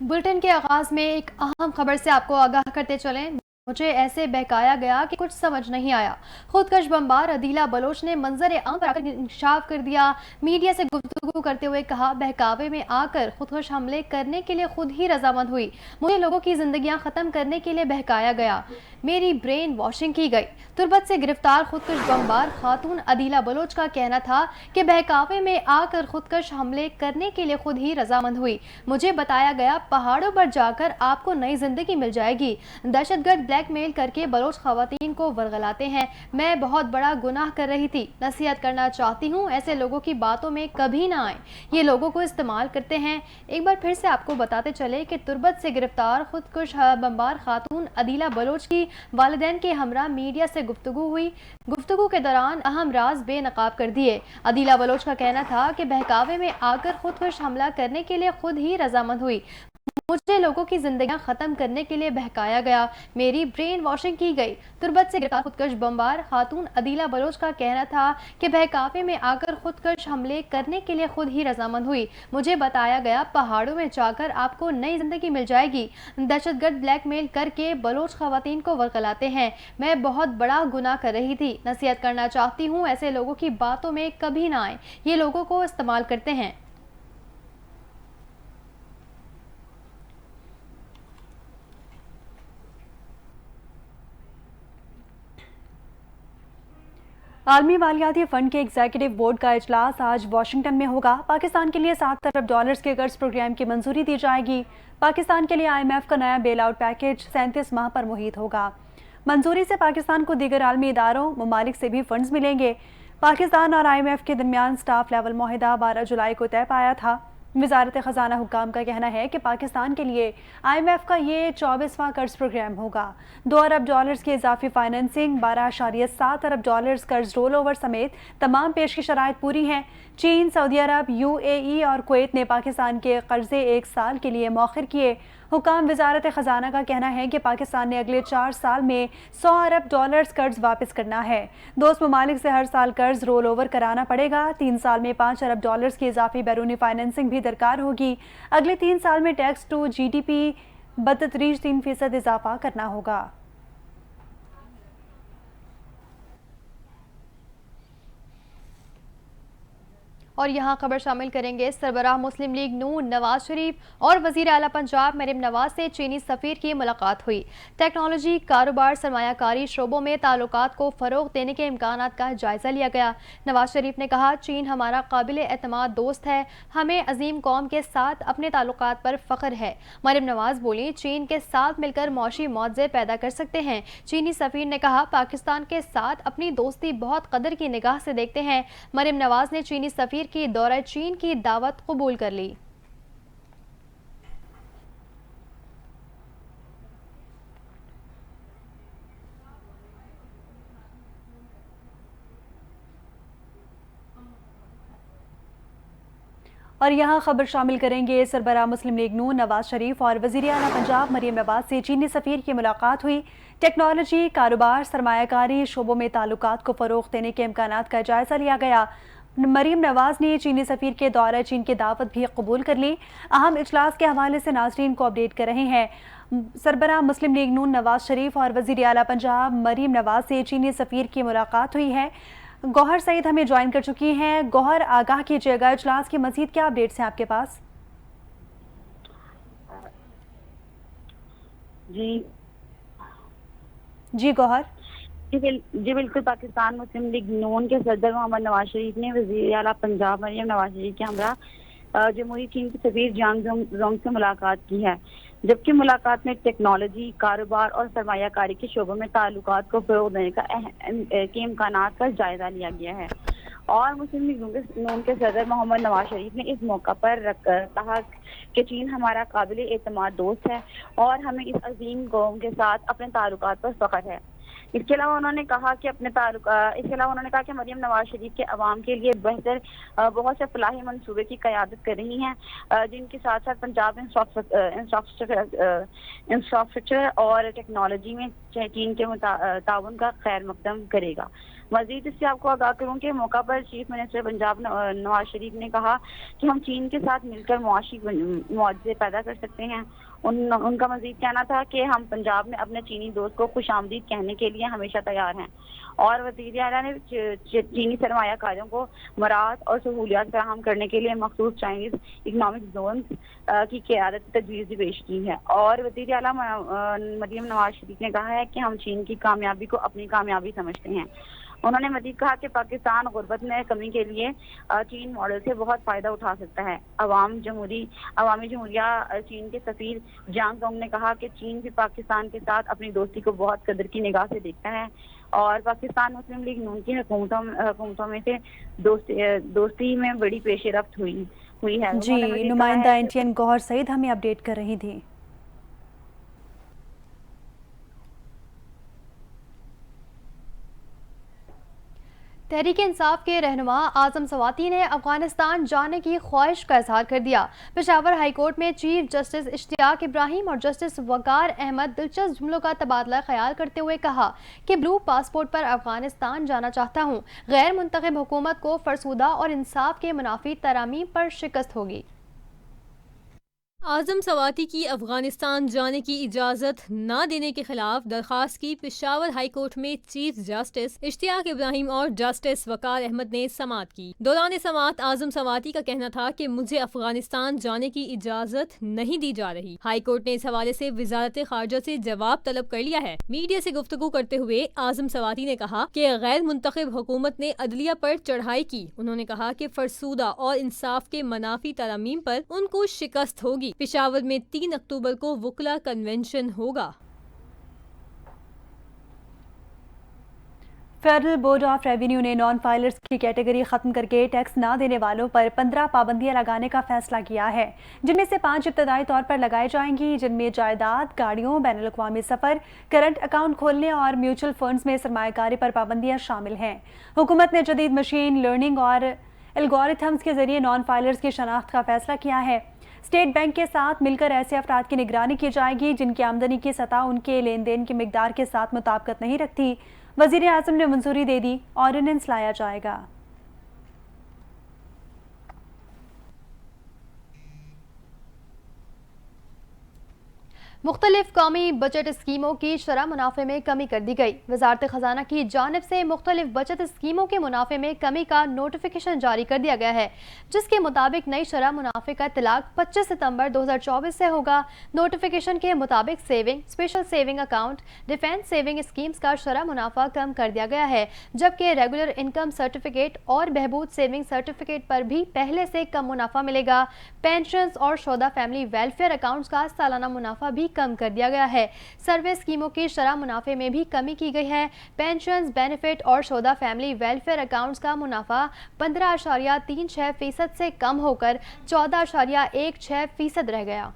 Bulletin के आगाज में एक अहम खबर से आपको आगाह करते चलें। मुझे ऐसे बहकाया गया कि कुछ समझ नहीं आया। खुदकश बमबार अदीला बलोच ने मंजर आम पर आकर इंकशाफ कर दिया। मीडिया से गुफ्तगू करते हुए कहा, बहकावे में आकर खुदकश हमले करने के लिए खुद ही रजामंद हुई। मुझे लोगों की जिंदगियां खत्म करने के लिए बहकाया गया। मेरी ब्रेन वॉशिंग की गई। तुर्बत से गिरफ्तार खुदकश बमबार खातून अदीला बलोच का कहना था कि बहकावे में आकर खुदकश हमले करने के लिए खुद ही रजामंद हुई। मुझे बताया गया पहाड़ों पर जाकर आपको नई जिंदगी मिल जाएगी। दहशतगर्द ब्लैकमेल करके बलोच खवातीन को वरगलाते हैं। मैं बहुत बड़ा गुनाह कर रही थी। नसीहत करना चाहती हूँ, ऐसे लोगों की बातों में कभी ना आए। ये लोगों को इस्तेमाल करते हैं। एक बार फिर से आपको बताते चले कि तुर्बत से गिरफ्तार खुदकुश बमबार खातून अदीला बलोच की वालिदैन के हमरा मीडिया से गुफ्तगू हुई। गुफ्तगू के दौरान अहम राज बेनकाब कर दिए। अदीला बलोच का कहना था कि बहकावे में आकर खुदकुश हमला करने के लिए खुद ही रजामंद हुई। मुझे लोगों की जिंदगियां खत्म करने के लिए बहकाया गया। मेरी ब्रेन वॉशिंग की गई। तुर्बत से गिरफ्तार खुदकश बमबार खातून अदीला बलोच का कहना था कि बहकावे में आकर खुदकश हमले करने के लिए खुद ही रजामंद हुई। मुझे बताया गया पहाड़ों में जाकर आपको नई जिंदगी मिल जाएगी। दहशतगर्द ब्लैकमेल करके बलोच खवातीन को वरगलाते हैं। मैं बहुत बड़ा गुनाह कर रही थी। नसीहत करना चाहती हूँ, ऐसे लोगों की बातों में कभी ना आए। ये लोगों को इस्तेमाल करते हैं। आलमी मालियाती फंड के एग्जीक्यूटिव बोर्ड का इजलास आज वाशिंगटन में होगा। पाकिस्तान के लिए $7 अरब के कर्ज प्रोग्राम की मंजूरी दी जाएगी। पाकिस्तान के लिए IMF का नया बेल आउट पैकेज 37 माह पर मुहित होगा। मंजूरी से पाकिस्तान को दीगर आलमी इदारों ममालिक से भी फंड्स मिलेंगे। पाकिस्तान और IMF के दरमियान स्टाफ लेवल मुआहिदा 12 जुलाई को तय पाया था। वजारत खजाना हुक्काम का कहना है कि पाकिस्तान के लिए IMF का ये 24वां कर्ज प्रोग्राम होगा। $2 अरब की इजाफी फाइनेंसिंग, $12.7 अरब कर्ज रोल ओवर समेत तमाम पेश की शराइत पूरी हैं। चीन, सऊदी अरब, UAE और कुवैत ने पाकिस्तान के कर्जे 1 साल के लिए मौखर किए। हुकाम वजारत खजाना का कहना है कि पाकिस्तान ने अगले 4 साल में $100 अरब कर्ज वापस करना है। दोस्त ममालिक से हर साल कर्ज रोल ओवर कराना पड़ेगा। 3 साल में $5 अरब की इजाफी बैरूनी फाइनेंसिंग भी दरकार होगी। अगले 3 साल में टैक्स टू GDP 32.3% इजाफा करना होगा। और यहाँ खबर शामिल करेंगे। सरबराह मुस्लिम लीग नून नवाज शरीफ और वजीर आला पंजाब मरीम नवाज से चीनी सफीर की मुलाकात हुई। टेक्नोलॉजी, कारोबार, सरमायाकारी शोबों में ताल्लुकात को फरोग देने के इम्कानात का जायजा लिया गया। नवाज शरीफ ने कहा, चीन हमारा काबिल एतमाद दोस्त है। हमें अजीम कौम के साथ अपने ताल्लुकात पर फख्र है। मरीम नवाज बोली, चीन के साथ मिलकर मौशी मुआवजे पैदा कर सकते हैं। चीनी सफीर ने कहा, पाकिस्तान के साथ अपनी दोस्ती बहुत कदर की निगाह से देखते हैं। मरीम नवाज ने चीनी सफीर की दौरा चीन की दावत कबूल कर ली। और यहाँ खबर शामिल करेंगे। सरबराह मुस्लिम लीग नून नवाज शरीफ और वज़ीर आला पंजाब मरीम नवाज से चीनी सफ़ीर की मुलाकात हुई। टेक्नोलॉजी, कारोबार, सरमायाकारी शोबों में ताल्लुकात को फ़रोग़ देने के इम्कानात का जायज़ा लिया गया। मरीम नवाज ने चीनी सफ़ीर के दौरे चीन की दावत भी कबूल कर ली। अहम इजलास के हवाले से नाज़रीन को अपडेट कर रहे हैं। सरबराह मुस्लिम लीग नून नवाज शरीफ और वज़ीर आला पंजाब मरीम नवाज से चीनी सफ़ीर की मुलाकात हुई है। गौहर सईद हमें ज्वाइन कर चुकी हैं। गौहर, आगाह कीजिएगा, इजलास की मज़ीद क्या अपडेट्स हैं आपके पास? जी जी गौहर। जी बिल्कुल। पाकिस्तान मुस्लिम लीग नून के सदर मोहम्मद नवाज शरीफ ने वज़ीर आला पंजाब मरीम नवाज शरीफ के हमरा जमहूरी चीन की सफीर जांग जोंग से मुलाकात की है। जबकि मुलाकात में टेक्नोलॉजी, कारोबार और सरमायाकारी के शोबों में ताल्लुकात को फ़रोग़ देने के इम्कानात का जायजा लिया गया है। और मुस्लिम लीग नून के सदर मोहम्मद नवाज शरीफ ने इस मौका पर कहा कि चीन हमारा काबिल एतमाद दोस्त है और हमें इस अजीम कौम के साथ अपने ताल्लुकात पर फ़ख्र है। इसके अलावा उन्होंने कहा कि मरीम नवाज शरीफ के अवाम के लिए बेहतर बहुत से फलाही मनसूबे की क़यादत कर रही हैं, जिनके साथ साथ पंजाब इंफ्रास्ट्रक्चर और टेक्नोलॉजी में चीन के ताउन का खैर मकदम करेगा। मजीद इससे आपको आगाह करूं कि मौका पर चीफ मिनिस्टर पंजाब नवाज शरीफ ने कहा कि हम चीन के साथ मिलकर मुआशी मुआवजे पैदा कर सकते हैं। उनका मजीद कहना था कि हम पंजाब में अपने चीनी दोस्त को खुशामदीद कहने के लिए हमेशा तैयार हैं। और वज़ीर आला ने चीनी सरमायाकारों को मराहत और सहूलियात फराहम करने के लिए मखसूस चाइनीज इकनॉमिक जोन की क़यादत तजवीज़ भी पेश की है। और वज़ीर आला मरियम नवाज शरीफ ने कहा है कि हम चीन की कामयाबी को अपनी कामयाबी समझते हैं। उन्होंने मजीद कहा कि पाकिस्तान गुर्बत में कमी के लिए चीन मॉडल से बहुत फायदा उठा सकता है। अवामी जमहूरिया चीन के सफीर जांग जोंग ने कहा कि चीन भी पाकिस्तान के साथ अपनी दोस्ती को बहुत कदर की निगाह से देखता है और पाकिस्तान मुस्लिम लीग नून की हुकूमतों में से दोस्ती में बड़ी पेशरफ्त हुई है। जी, नुमाइंदा एनटीएन गौहर सईद हमें अपडेट कर रही थी। तहरीक इंसाफ के रहनुमा आजम सवाती ने अफगानिस्तान जाने की ख्वाहिश का इजहार कर दिया। पेशावर हाई कोर्ट में चीफ जस्टिस इश्तियाक इब्राहिम और जस्टिस वकार अहमद दिलचस्प जुमलों का तबादला ख्याल करते हुए कहा कि ब्लू पासपोर्ट पर अफगानिस्तान जाना चाहता हूँ। गैर मुंतखब हुकूमत को फरसूदा और इंसाफ के मुनाफी तरामीम पर शिकस्त होगी। आजम सवाती की अफगानिस्तान जाने की इजाज़त न देने के खिलाफ दरखास्त की पेशावर हाई कोर्ट में चीफ जस्टिस इश्तियाक इब्राहिम और जस्टिस वकार अहमद ने समाअत की। दौरान समाअत आजम सवाती का कहना था कि मुझे अफगानिस्तान जाने की इजाज़त नहीं दी जा रही। हाई कोर्ट ने इस हवाले से वजारत खारजा से जवाब तलब कर लिया है। मीडिया से गुफ्तगू करते हुए आजम सवाती ने कहा कि गैर मुंतखब हुकूमत ने अदलिया पर चढ़ाई की। उन्होंने कहा कि फरसूदा और इंसाफ के मनाफी तरामीम पर उनको शिकस्त होगी। पेशावर में 3 अक्टूबर को वुकला कन्वेंशन होगा। फेडरल बोर्ड ऑफ रेवेन्यू ने नॉन फाइलर्स की कैटेगरी खत्म करके टैक्स ना देने वालों पर 15 पाबंदियां लगाने का फैसला किया है, जिनमें से 5 इब्तदाई तौर पर लगाई जाएंगी, जिनमें जायदाद, गाड़ियों, बैनुल अक़वामी सफ़र, करंट अकाउंट खोलने और म्यूचुअल फंड्स में सरमायाकारी पर पाबंदियां शामिल हैं। हुकूमत ने जदीद मशीन लर्निंग और एल्गोरिथम्स के जरिए नॉन फाइलर्स की शनाख्त का फैसला किया है। स्टेट बैंक के साथ मिलकर ऐसे अफराद की निगरानी की जाएगी जिनकी आमदनी की सतह उनके लेन देन की मिकदार के साथ मुताबिकत नहीं रखती। वज़ीर आज़म ने मंजूरी दे दी, ऑर्डिनेंस लाया जाएगा। मुख्तलिफ कौमी बजट स्कीमों की शरह मुनाफे में कमी कर दी गई। वजारत खजाना की जानिब से मुख्तलिफ बचत स्कीमों के मुनाफे में कमी का नोटिफिकेशन जारी कर दिया गया है, जिसके मुताबिक नई शरह मुनाफे का इतलाक 25 सितंबर 2024 से होगा। नोटिफिकेशन के मुताबिक saving, special saving account, defence saving schemes का शरह मुनाफा कम कर दिया गया है, जबकि रेगुलर इनकम सर्टिफिकेट और बहबूद सेविंग सर्टिफिकेट पर भी पहले से कम मुनाफा मिलेगा। पेंशन और शोदा फैमिली वेलफेयर अकाउंट्स का सालाना मुनाफा भी कम कर दिया गया है। सर्विस स्कीमों की शरह मुनाफे में भी कमी की गई है। पेंशन, बेनिफिट और शोदा फैमिली वेलफेयर अकाउंट्स का मुनाफा 15.36% से कम होकर 14.16% रह गया।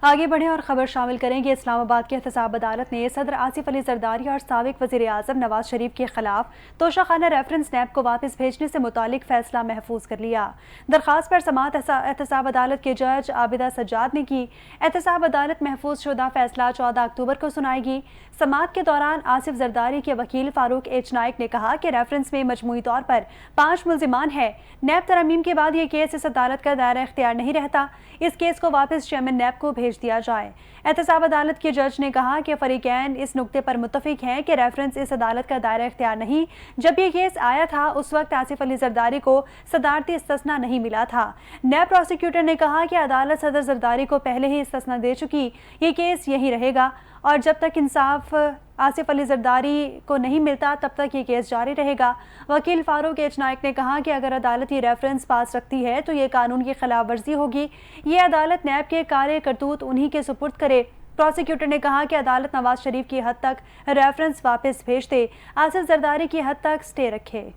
आगे बढ़े और खबर शामिल करेंगे। इस्लामाबाद की एहतसाब अदालत ने सदर आसिफ अली जरदारी और साबिक वज़ीर आज़म नवाज शरीफ के खिलाफ तोशाखाना रेफरेंस नैब को वापस भेजने से मुतालिक फैसला महफूज कर लिया। दरखास्त पर समाअत एहतसाब अदालत के जज आबिदा सज्जाद ने की। एहतसाब अदालत महफूज शुदा फैसला 14 अक्टूबर को सुनाएगी। समाअत के दौरान आसिफ जरदारी के वकील फारूक एच नाइक ने कहा कि रेफरेंस में मजमूई तौर पर 5 मुल्जिमान है। नैब तरमीम के बाद ये केस इस अदालत का दायरा इख्तियार नहीं रहता। इस केस को वापस चेयरमैन नैब को भेज दिया जाए। एहतसाब अदालत के जज ने कहा कि फरीकैन इस नुक्ते पर मुत्तफिक हैं कि रेफरेंस इस अदालत का दायरा इख्तियार नहीं। जब ये केस आया था उस वक्त आसिफ अली जरदारी को सदारती इस्तिस्ना नहीं मिला था। नैब प्रोसिक्यूटर ने कहा कि अदालत सदर जरदारी को पहले ही इस्तिस्ना दे चुकी, ये केस यही रहेगा और जब तक इंसाफ आसिफ अली जरदारी को नहीं मिलता तब तक ये केस जारी रहेगा। वकील फारूक एच नाइक ने कहा कि अगर अदालत ये रेफरेंस पास रखती है तो ये कानून की खिलाफ वर्जी होगी। ये अदालत नैब के कार्य करतूत उन्हीं के सुपुर्द करे। प्रोसिक्यूटर ने कहा कि अदालत नवाज शरीफ की हद तक रेफरेंस वापस भेज दे, आसिफ जरदारी की हद तक स्टे रखे।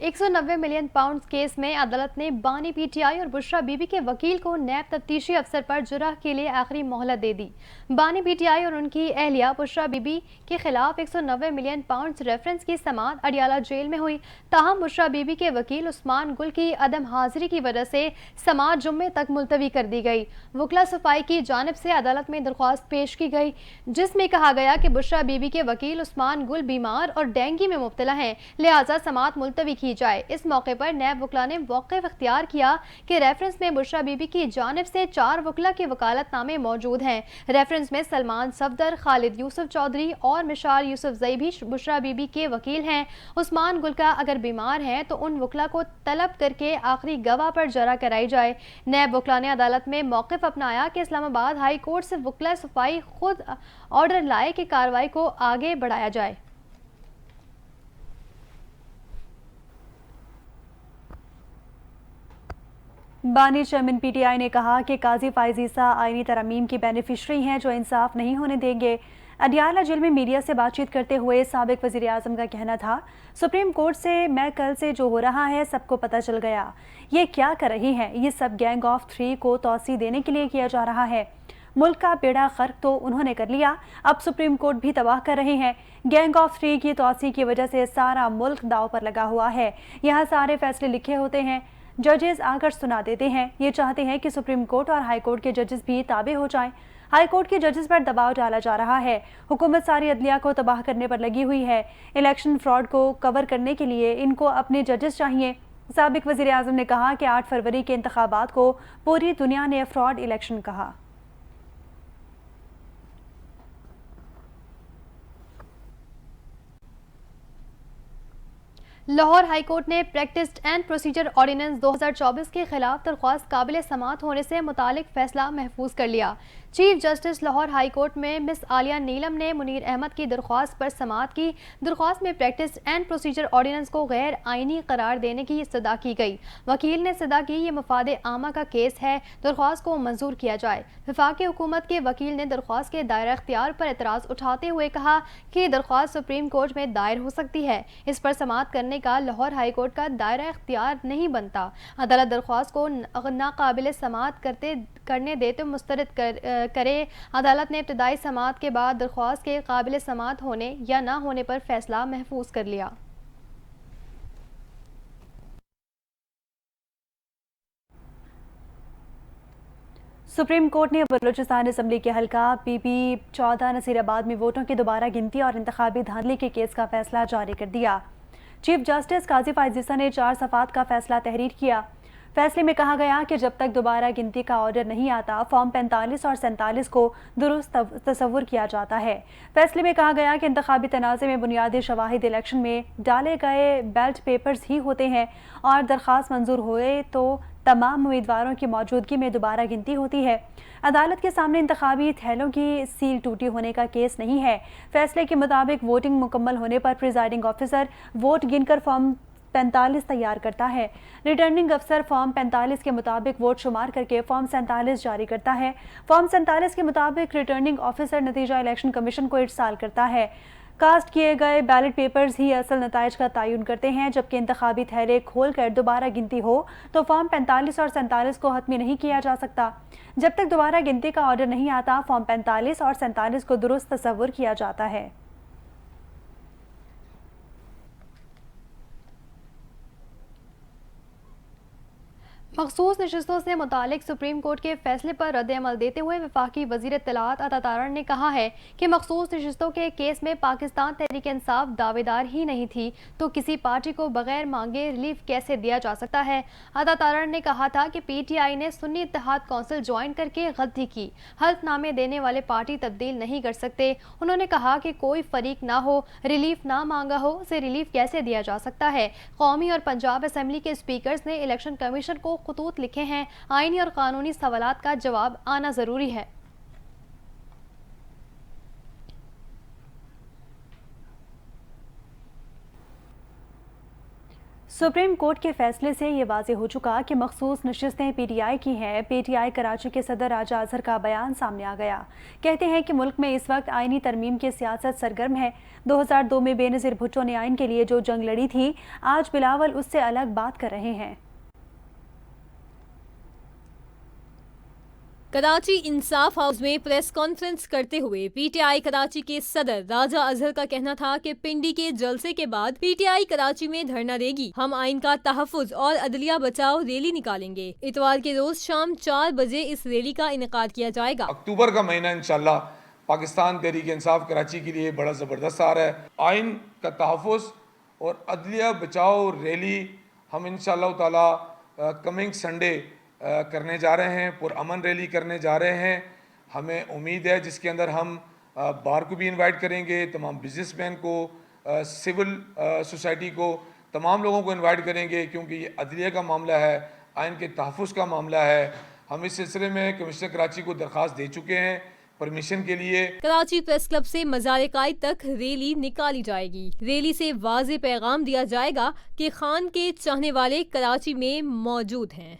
190 मिलियन पाउंड केस में अदालत ने बानी पीटीआई और बुशरा बीबी के वकील को नैब तफ्तीशी अफसर पर जुर्ह के लिए आखिरी मोहलत दे दी। बानी पीटीआई और उनकी एहलिया बुशरा बीबी के खिलाफ 190 मिलियन पाउंड रेफरेंस की समाअत अडियाला जेल में हुई। ताहम बुशरा बीबी के वकील उस्मान गुल की अदम हाजिरी की वजह से समाअत जुम्मे तक मुलतवी कर दी गई। वकला सफाई की जानिब से अदालत में दरख्वास्त पेश की गई जिसमें कहा गया कि बुशरा बीबी के वकील उस्मान गुल बीमार और डेंगू में मुब्तला हैं, लिहाजा समाअत मुलतवी की जाए। इस मौके पर नैब वकला ने मौक़िफ़ इख्तियार किया कि रेफरेंस में बुशरा बीबी की जानिब से 4 वकला के वकालतनामे मौजूद हैं। रेफरेंस में सलमान सफदर, खालिद यूसुफ चौधरी और मिशार यूसुफ जई भी बुशरा बीबी के वकील हैं। उस्मान गुल का अगर बीमार हैं तो उन वकला को तलब करके आखिरी गवाह पर जरा कराई जाए। नैब वकला ने अदालत में मौक़िफ़ अपनाया कि इस्लामाबाद हाई कोर्ट से वकला सफाई खुद ऑर्डर लाए कि कार्रवाई को आगे बढ़ाया जाए। बानी चेयरमैन पीटीआई ने कहा कि काजी फाइजीसा आईनी तरमीम की बेनिफिशरी हैं जो इंसाफ नहीं होने देंगे। अडियाला जेल में मीडिया से बातचीत करते हुए साबिक वज़ीर आज़म का कहना था, सुप्रीम कोर्ट से मैं कल से जो हो रहा है सबको पता चल गया। ये क्या कर रही हैं, ये सब गैंग ऑफ 3 को तौसी देने के लिए किया जा रहा है। मुल्क का बेड़ा गर्क तो उन्होंने कर लिया, अब सुप्रीम कोर्ट भी तबाह कर रहे हैं। गैंग ऑफ 3 की तौसी की वजह से सारा मुल्क दाव पर लगा हुआ है। यहाँ सारे फैसले लिखे होते हैं, जजेस आकर सुना देते हैं। ये चाहते हैं कि सुप्रीम कोर्ट और हाई कोर्ट के जजेस भी ताबे हो जाएं। हाई कोर्ट के जजेस पर दबाव डाला जा रहा है। हुकूमत सारी अदलिया को तबाह करने पर लगी हुई है। इलेक्शन फ्रॉड को कवर करने के लिए इनको अपने जजेस चाहिए। साबिक वज़ीर आज़म ने कहा कि 8 फरवरी के इंतखाबात को पूरी दुनिया ने फ्रॉड इलेक्शन कहा। लाहौर हाई कोर्ट ने प्रैक्टिस एंड प्रोसीजर ऑर्डिनेंस 2024 के खिलाफ दरख्वास्त काबिल समाअत होने से मुतालिक फैसला महफूज कर लिया। Chief justice Lahore high court में मिस आलिया नीलम ने मुनीर अहमद की दरख्वास्त पर समाअत की। दरख्वास्त में प्रैक्टिस एंड प्रोसीजर ऑर्डिनेंस को गैर आइनी करार देने की इस्तदा की गई। वकील ने इस्तदा की ये मफाद आमा का केस है, दरख्वास्त को मंजूर किया जाए। वफाकी हुकूमत के वकील ने दरख्वास्त के दायरा इख्तियार पर एतराज़ उठाते हुए कहा कि दरख्वास्त सुप्रीम कोर्ट में दायर हो सकती है, इस पर समाअत करने का लाहौर हाई कोर्ट का दायरा इख्तियार नहीं बनता। अदालत दरख्वास्त को नाकाबिल समाअत करने दे तो मुस्तरद करे। अदालत ने इब्तदाई समाअत के बाद दरख्वास्त के काबिल समाअत होने या ना होने पर फैसला महफूज कर लिया। सुप्रीम कोर्ट ने बलूचिस्तान असम्बली के हल्का पीपी 14 नसीराबाद में वोटों की दोबारा गिनती और इंतखाबी धांधली के केस का फैसला जारी कर दिया। चीफ जस्टिस काजी फाइजीसा ने 4 सफ़ात का फैसला तहरीर किया। फैसले में कहा गया कि जब तक दोबारा गिनती का ऑर्डर नहीं आता, फॉर्म 45 और 47 को दुरुस्त तस्वुर किया जाता है। फैसले में कहा गया कि इंतखाबी तनाज़े में बुनियादी शवाहिद इलेक्शन में डाले गए बैलेट पेपर्स ही होते हैं और दरख्वास्त मंजूर हुए तो तमाम उम्मीदवारों की मौजूदगी में दोबारा गिनती होती है। अदालत के सामने इंतखाबी थैलों की सील टूटी होने का केस नहीं है। फैसले के मुताबिक वोटिंग मुकम्मल होने पर प्रिजाइडिंग ऑफिसर वोट गिनकर फॉर्म 45 तैयार करता है। रिटर्निंग अफसर फॉर्म 45 के मुताबिक वोट शुमार करके फॉर्म 47 जारी करता है। फॉर्म 47 के मुताबिक रिटर्निंग ऑफिसर नतीजा इलेक्शन कमीशन को इरसाल करता है। कास्ट किए गए बैलेट पेपर्स ही असल नताइज का तयन करते हैं, जबकि इंतखाबी थैले खोल कर दोबारा गिनती हो तो फॉर्म 45 और 47 को हतमी नहीं किया जा सकता। जब तक दोबारा गिनती का ऑर्डर नहीं आता, फॉर्म 45 और 47 को दुरुस्त तस्वुर किया जाता है। मखसूस नशस्तों से मुतालिक सुप्रीम कोर्ट के फैसले पर रद्द-ए-अमल देते हुए वफाकी वज़ीर इत्तलात अता तारण ने कहा है कि मखसूस नशस्तों के केस में पाकिस्तान तहरीक इंसाफ दावेदार ही नहीं थी तो किसी पार्टी को बगैर मांगे रिलीफ कैसे दिया जा सकता है। अता तारण ने कहा था कि PTI ने सुन्नी इत्तेहाद कौंसिल ज्वाइन करके गलती की, हल्फनामे देने वाले पार्टी तब्दील नहीं कर सकते। उन्होंने कहा कि कोई फरीक ना हो, रिलीफ ना मांगा हो, उसे रिलीफ कैसे दिया जा सकता है। कौमी और पंजाब असम्बली के स्पीकर्स ने इलेक्शन कमीशन को खतूत लिखे हैं, आईनी और कानूनी सवालात का जवाब आना जरूरी है। सुप्रीम कोर्ट के फैसले से ये वाजे हो चुका कि मखसूस नशिस्तें पीटीआई की हैं। पीटीआई कराची के सदर राजा अजहर का बयान सामने आ गया। कहते हैं कि मुल्क में इस वक्त आइनी तरमीम की सियासत सरगर्म है। 2002 में बेनज़ीर भुट्टो ने आइन के लिए जो जंग लड़ी थी, आज बिलावल उससे अलग बात कर रहे हैं। कराची इंसाफ हाउस में प्रेस कॉन्फ्रेंस करते हुए पीटीआई कराची के सदर राजा अजहर का कहना था कि पिंडी के जलसे के बाद पीटीआई कराची में धरना देगी। हम आइन का तहफ़्फ़ुज़ और अदलिया बचाओ रैली निकालेंगे। इतवार के रोज शाम 4 बजे इस रैली का इनेकाद किया जाएगा। अक्टूबर का महीना इंशाल्लाह पाकिस्तान तहरीक इंसाफ कराची के लिए बड़ा ज़बरदस्त आ रहा है। आइन का तहफ़्फ़ुज़ और अदलिया बचाओ रैली हम इंशाल्लाह ताला कमिंग संडे करने जा रहे हैं, पुरअमन रैली करने जा रहे हैं। हमें उम्मीद है जिसके अंदर हम बार को भी इनवाइट करेंगे, तमाम बिजनेसमैन को, सिविल सोसाइटी को, तमाम लोगों को इनवाइट करेंगे, क्योंकि ये अदलिया का मामला है, आइन के तहफ़्फ़ुज़ का मामला है। हम इस सिलसिले में कमिश्नर कराची को दरख्वास्त दे चुके हैं परमिशन के लिए। कराची प्रेस क्लब से मज़ार कायद तक रैली निकाली जाएगी। रैली से वाज़े पैगाम दिया जाएगा कि खान के चाहने वाले कराची में मौजूद हैं।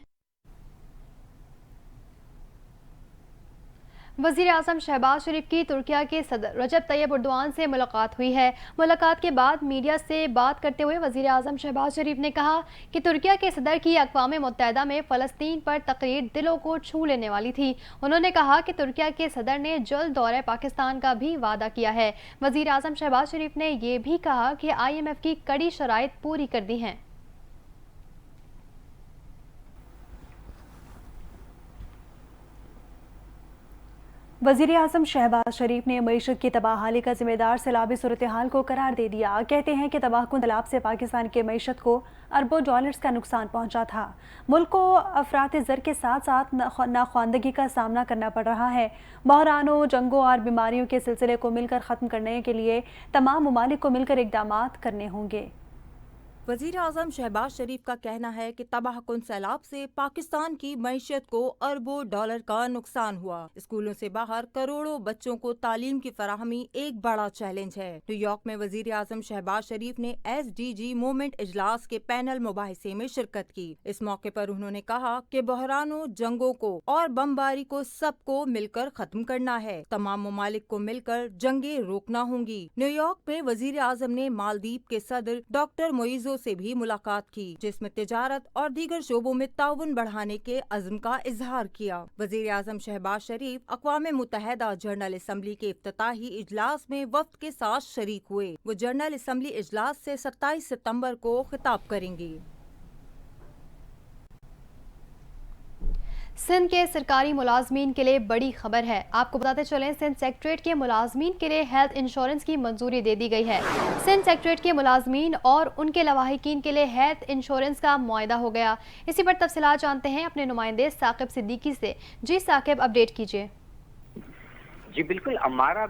वज़ीर आज़म शहबाज शरीफ की तुर्किया के सदर रजब तैयब एर्दोआन से मुलाकात हुई है। मुलाकात के बाद मीडिया से बात करते हुए वज़ीर आज़म शहबाज शरीफ ने कहा कि तुर्किया के सदर की अक़वाम मुत्तहिदा में फ़लस्तीन पर तकरीर दिलों को छू लेने वाली थी। उन्होंने कहा कि तुर्किया के सदर ने जल्द दौरे पाकिस्तान का भी वादा किया है। वज़ीर आज़म शहबाज शरीफ ने यह भी कहा कि IMF की कड़ी शराइत पूरी कर दी हैं। वज़ीर आज़म शहबाज शरीफ ने मईशत की तबाहाली का जिम्मेदार सैलाबी सूरत हाल को करार दे दिया। कहते हैं कि तबाहकुन सैलाब से पाकिस्तान के मईशत को अरबों डॉलर्स का नुकसान पहुंचा था। मुल्क को अफरात ज़र के साथ साथ नाख्वानदगी का सामना करना पड़ रहा है। बहरानों, जंगों और बीमारियों के सिलसिले को मिलकर ख़त्म करने के लिए तमाम ममालिक को मिलकर इक़दामात करने होंगे। वज़ीर आज़म शहबाज शरीफ का कहना है कि तबाहकुन सैलाब से पाकिस्तान की मईशत को अरबों डॉलर का नुकसान हुआ। स्कूलों से बाहर करोड़ों बच्चों को तालीम की फराहमी एक बड़ा चैलेंज है। न्यूयॉर्क में वज़ीर आज़म शहबाज शरीफ ने SDG मूवमेंट इजलास के पैनल मुबाहिसे में शिरकत की। इस मौके पर उन्होंने कहा कि बहरानों, जंगों को और बमबारी को सबको मिलकर खत्म करना है। तमाम ममालिक को मिलकर जंगें रोकना होंगी। न्यूयॉर्क में वज़ीर आज़म ने मालदीव के सदर डॉक्टर मोइज़ो से भी मुलाकात की, जिसमें तिजारत और दीगर शोबों में ताउन बढ़ाने के अज़्म का इजहार किया। वज़ीर आज़म शहबाज शरीफ अक़वाम मुत्तहिदा जनरल असम्बली के इफ्तिताही इजलास में वफ़द के साथ शरीक हुए। वो जनरल असम्बली इजलास से 27 सितंबर को खिताब करेंगी। सिंध के सरकारी मुलाजमीन के लिए बड़ी खबर है। आपको बताते चलें, सिंध सेक्रेटरीट के मुलाजमीन के लिए हेल्थ इंश्योरेंस की मंजूरी दे दी गई है। सिंध सेक्रेटरीट के मुलाजमीन और उनके लवाहिकीन के लिए हेल्थ इंश्योरेंस का मुआहदा हो गया। इसी पर तफसीलात जानते हैं अपने नुमाइंदे साकिब सिद्दीकी से। जी साकिब, अपडेट कीजिए। जी बिल्कुल, हमारा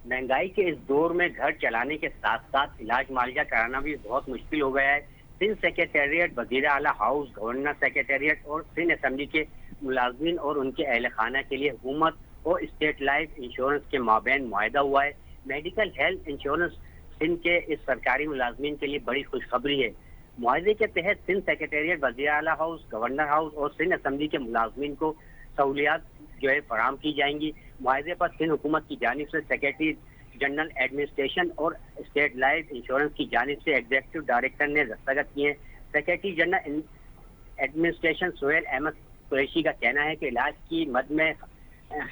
महंगाई के इस दौर में घर चलाने के साथ साथ इलाज मुआवजा कराना भी बहुत मुश्किल हो गया है। सिंध सेक्रेटेरिएट, वज़ीर आला हाउस, गवर्नर सेक्रेटेरिएट और सिंध असम्बली के मुलाजमीन और उनके अहल खाना के लिए हुकूमत और स्टेट लाइफ इंश्योरेंस के माबैन मुआहदा हुआ है। मेडिकल हेल्थ इंश्योरेंस सिंध के इस सरकारी मुलाजमीन के लिए बड़ी खुशखबरी है। मुआहदे के तहत सिंध सेक्रेटेरिएट, वज़ीर आला हाउस, गवर्नर हाउस और सिंध असम्बली के मुलाजमीन को सहूलियात जो है फराहम की जाएंगी। मुआहदे पर सिंध हुकूमत की जानिब से सेक्रेटरी जनरल एडमिनिस्ट्रेशन और स्टेट लाइफ इंश्योरेंस की जानिब से एग्जीक्यूटिव डायरेक्टर ने दस्तखत किए हैं। Secretary general administration Sohail Ahmed Qureshi का कहना है कि इलाज की मद में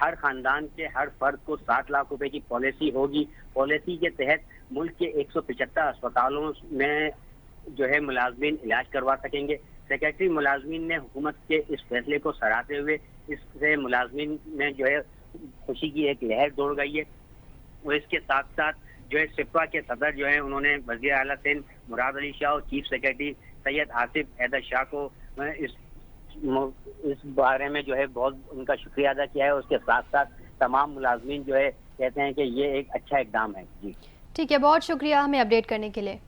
हर खानदान के हर फर्द को 7 लाख रुपए की पॉलिसी होगी। पॉलिसी के तहत मुल्क के 175 अस्पतालों में जो है मुलाजमीन इलाज करवा सकेंगे। सेक्रेटरी मुलाजमीन ने हुकूमत के इस फैसले को सराहते हुए इससे मुलाजमीन में जो है खुशी की एक लहर दौड़ गई है। और इसके साथ साथ जो है सिपा के सदर जो है उन्होंने वज़ीर आला सिंध मुराद अली शाह और चीफ सेक्रेटरी सैयद आसिफ हैदर शाह को इस बारे में जो है बहुत उनका शुक्रिया अदा किया है। उसके साथ साथ तमाम मुलाजमीन जो है कहते हैं कि ये एक अच्छा इकदाम है। जी ठीक है, बहुत शुक्रिया हमें अपडेट करने के लिए।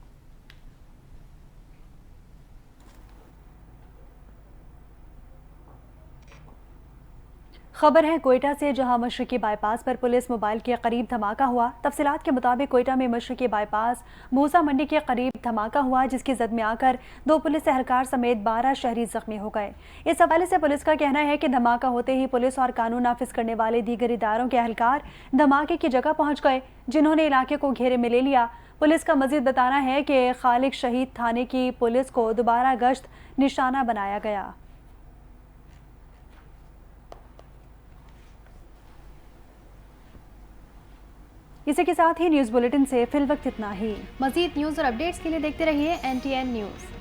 खबर है कोयटा से, जहां मशरकी बाईपास पर पुलिस मोबाइल के करीब धमाका हुआ। तफसीलात के मुताबिक कोयटा में मशरकी बाईपास मूसा मंडी के करीब धमाका हुआ, जिसकी जद में आकर 2 पुलिस एहलकार समेत 12 शहरी जख्मी हो गए। इस हवाले से पुलिस का कहना है कि धमाका होते ही पुलिस और कानून नाफिज करने वाले दीगर इदारों के एहलकार धमाके की जगह पहुंच गए, जिन्होंने इलाके को घेरे में ले लिया। पुलिस का मजीद बताना है कि खालिक शहीद थाने की पुलिस को दोबारा गश्त निशाना बनाया गया। इसी के साथ ही न्यूज़ बुलेटिन से फिल वक्त इतना ही। मजीद न्यूज़ और अपडेट्स के लिए देखते रहिए NTN न्यूज़।